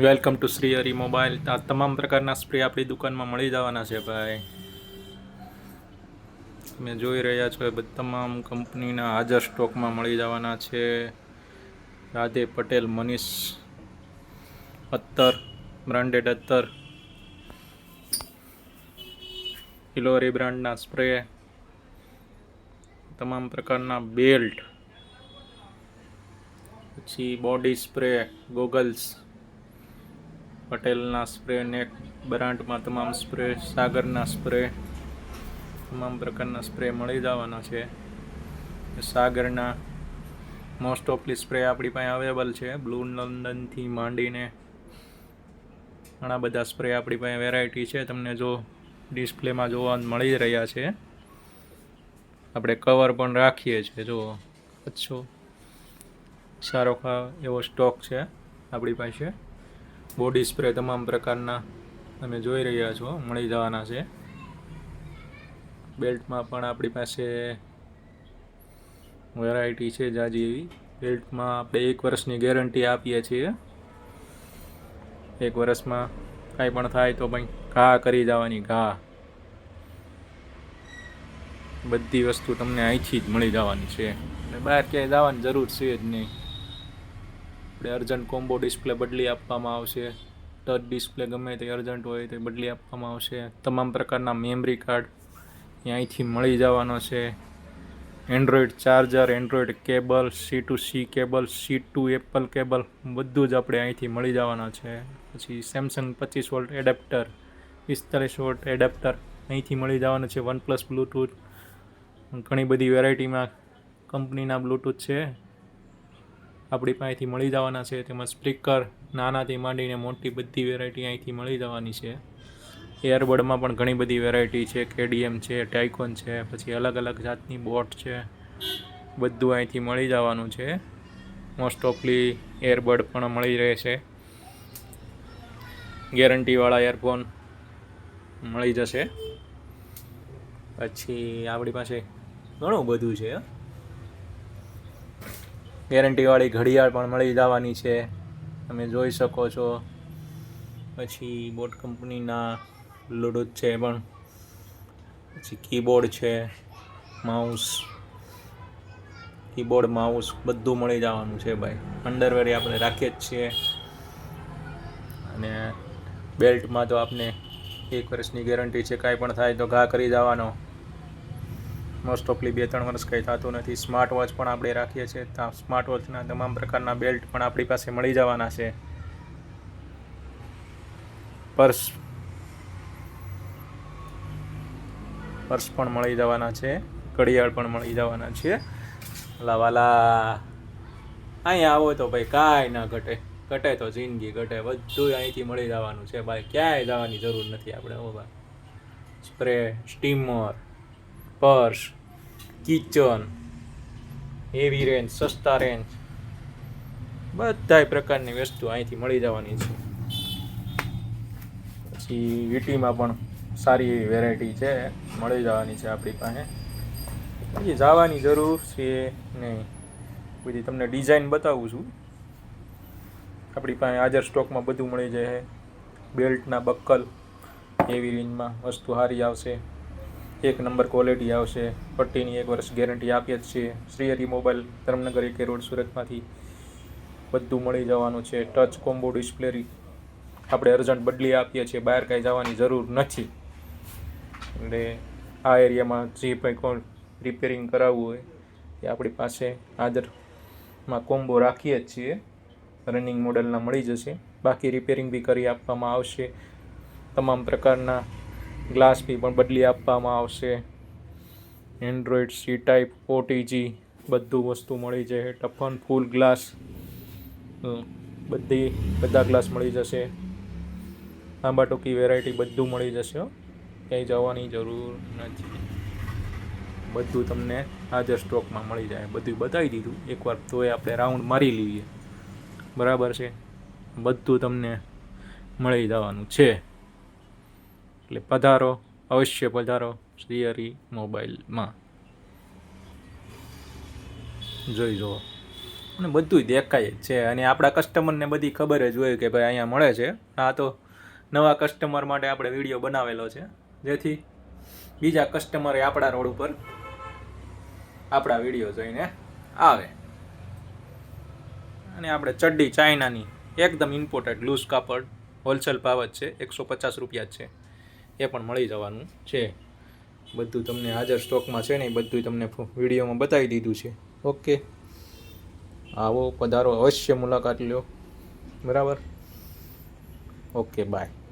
Welcome to Shri Hari mobile. આ તમામ પ્રકારના સ્પ્રે આપણી દુકાનમાં મળી જવાના છે ભાઈ. તમે જોઈ રહ્યા છો એ તમામ કંપનીના હાજર સ્ટોકમાં મળી જવાના છે. રાધે પટેલ મનીષ અત્તર, બ્રાન્ડેડ અત્તર, હિલોરી બ્રાન્ડના સ્પ્રે, તમામ પ્રકારના બેલ્ટ, પછી બોડી સ્પ્રે, ગોગલ્સ, પટેલના સ્પ્રે, નેક બ્રાન્ડમાં તમામ સ્પ્રે, સાગરના સ્પ્રે, તમામ પ્રકારના સ્પ્રે મળી જવાના છે. સાગરના મોસ્ટ ઓફલી સ્પ્રે આપણી પાસે અવેલેબલ છે. બ્લુ લંડનથી માંડીને ઘણા બધા સ્પ્રે આપણી પાસે વેરાયટી છે. તમને જો ડિસ્પ્લેમાં જોવા મળી રહ્યા છે. આપણે કવર પણ રાખીએ છીએ. જો અચ્છો સારો એવો સ્ટોક છે આપણી પાસે. બોડી સ્પ્રે તમામ પ્રકારના તમે જોઈ રહ્યા છો મળી જવાના છે. બેલ્ટમાં પણ આપણી પાસે વેરાયટી છે જાજી એવી. બેલ્ટમાં આપણે 1 વર્ષની ગેરંટી આપીએ છીએ. 1 વર્ષમાં કાંઈ પણ થાય તો ભાઈ ઘા કરી જવાની ઘા. બધી વસ્તુ તમને અહીંથી જ મળી જવાની છે. બહાર ક્યાંય જવાની જરૂર છે જ નહીં. આપણે અર્જન્ટ કોમ્બો ડિસ્પ્લે બદલી આપવામાં આવશે. ટચ ડિસ્પ્લે ગમે તે અર્જન્ટ હોય તો બદલી આપવામાં આવશે. તમામ પ્રકારના મેમરી કાર્ડ અહીંથી મળી જવાનો છે. Android charger, Android cable, C2C cable, C2 Apple cable બધું જ આપણે અહીંથી મળી જવાના છે. પછી Samsung 25 volt adapter, 45 volt adapter અહીંથી મળી જવાના છે. વનપ્લસ બ્લૂટૂથ, ઘણી બધી વેરાયટીમાં કંપનીના બ્લૂટૂથ છે આપણી પાસેથી મળી જવાના છે. તેમાં સ્પીકર નાનાથી માંડીને મોટી બધી વેરાયટી અહીંથી મળી જવાની છે. એરબડમાં પણ ઘણી બધી વેરાયટી છે. KDM છે, ટાઇકોન છે, પછી અલગ અલગ જાતની બોટ છે. બધું અહીંથી મળી જવાનું છે. મોસ્ટ ઓફલી એરબડ પણ મળી રહે છે. ગેરંટીવાળા એરફોન મળી જશે. પછી આપણી પાસે ઘણું બધું છે. ગેરંટીવાળી ઘડિયાળ પણ મળી જવાની છે, તમે જોઈ શકો છો. પછી બોટ કંપનીના બ્લૂટૂથ છે પણ, પછી કીબોર્ડ છે, કીબોર્ડ માઉસ બધું મળી જવાનું છે ભાઈ. અંડરવેર આપણે રાખીએ જ છીએ. અને બેલ્ટમાં તો આપને 1 વર્ષની ગેરંટી છે. કાંઈ પણ થાય તો ઘા કરી જવાનો. મોસ્ટ ઓફલી 2-3 વર્ષ કંઈ થતું નથી. સ્માર્ટ વોચ પણ આપણે રાખીએ છીએ. સ્માર્ટ વોચના તમામ પ્રકારના બેલ્ટ પણ આપણી પાસે મળી જવાના છે. પર્સ પણ મળી જવાના છે. ઘડિયાળ પણ મળી જવાના છે. વાલા અહીંયા આવો તો ભાઈ કાંઈ ના ઘટે. ઘટે તો જિંદગી ઘટે. બધું અહીંથી મળી જવાનું છે ભાઈ. ક્યાંય જવાની જરૂર નથી આપણે. હો ભાઈ, spray, steamer, purse, kitchen, heavy range, સસ્તા રેન્જ, બધાય પ્રકારની વસ્તુ અહીંથી મળી જવાની છે. પછી વીટીમાં પણ સારી એવી વેરાયટી છે, મળી જવાની છે આપણી પાસે. પછી જવાની જરૂર છે નહીં. બધી તમને ડિઝાઇન બતાવું છું. આપણી પાસે હાજર સ્ટોકમાં બધું મળી જાય. બેલ્ટના બક્કલ એવી રેન્જમાં વસ્તુ સારી આવશે. 1 નંબર ક્વોલિટી આવશે. પટ્ટીની 1 વર્ષ ગેરંટી આપીએ જ છીએ. Shri Hari mobile, Dharmanagar AK road, સુરતમાંથી બધું મળી જવાનું છે. ટચ કોમ્બો ડિસ્પ્લે આપણે અર્જન્ટ બદલી આપીએ છીએ. બહાર કાંઈ જવાની જરૂર નથી. એટલે આ એરિયામાં જે કંઈ કોઈ રિપેરિંગ કરાવવું હોય એ આપણી પાસે હાજરમાં કોમ્બો રાખીએ જ છીએ. રનિંગ મોડલના મળી જશે. બાકી રિપેરિંગ બી કરી આપવામાં આવશે. તમામ પ્રકારના ગ્લાસ બી પણ બદલી આપવામાં આવશે. એન્ડ્રોઈડ C ટાઈપ, OTG બધું વસ્તુ મળી જાય. ટફન ફૂલ ગ્લાસ બધા ગ્લાસ મળી જશે. લાંબા ટૂંકી વેરાયટી બધું મળી જશે. ક્યાંય જવાની જરૂર નથી. બધું તમને હાજર સ્ટોકમાં મળી જાય. બધું બતાવી દીધું એકવાર, તોય આપણે રાઉન્ડ મારી લઈએ. બરાબર છે. બધું તમને મળી જવાનું છે. એટલે પધારો, અવશ્ય પધારો શ્રી હરિ મોબાઈલમાં. જોઈ જુઓ. અને બધુંય દેખાય જ છે અને આપણા કસ્ટમરને બધી ખબર જ હોય કે ભાઈ અહીંયા મળે છે. આ તો નવા કસ્ટમર માટે આપણે વિડીયો બનાવેલો છે જેથી બીજા કસ્ટમરે આપણા રોડ ઉપર આપણા વિડીયો જોઈને આવે. અને આપણે ચડ્ડી ચાઇનાની એકદમ ઇમ્પોર્ટન્ટ લૂઝ કાપડ હોલસેલ ભાવ જ છે, 150 રૂપિયા જ છે. એ પણ મળી જવાનું છે. બધું તમને હાજર સ્ટોકમાં છે ને એ બધું તમને વિડીયોમાં બતાવી દીધું છે. ઓકે, આવો પધારો, અવશ્ય મુલાકાત લ્યો. બરાબર, ઓકે, બાય.